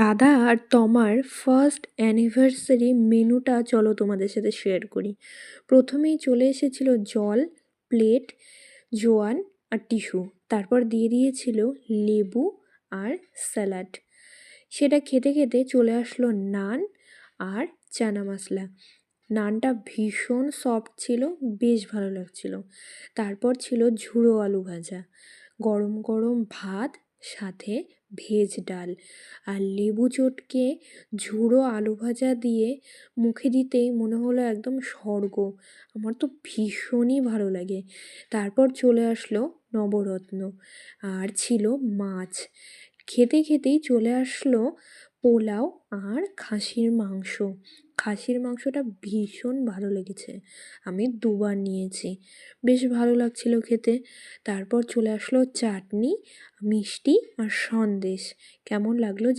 দাদা আর তমার first anniversary মেনুটা চলো তোমাদের সাথে শেয়ার করি। প্রথমেই চলে এসেছিল জল, প্লেট, জোয়ান আর টিস্যু। তারপর দিয়ে দিয়েছিল লেবু আর স্যালাড। সেটা খেতে খেতে চলে আসলো নান আর চানা মশলা। নানটা ভীষণ সফট ছিল, বেশ ভালো লাগছিল। তারপর ছিল ঝুড়ো আলু ভাজা, গরম গরম ভাত, সাথে ভেজ ডাল আর লেবু চটকে ঝুড়ো আলু ভাজা দিয়ে মুখে দিতেই মনে হলো একদম স্বর্গ। আমার তো ভীষণই ভালো লাগে। তারপর চলে আসলো নবরত্ন আর ছিল মাছ। খেতে খেতেই চলে আসলো পোলাও আর খাসির মাংস। খাসির মাংসটা ভীষণ ভালো লেগেছে, আমি দুবার নিয়েছি, বেশ ভালো লাগছিল খেতে। তারপর চলে আসলো চাটনি, মিষ্টি আর সন্দেশ। কেমন লাগলো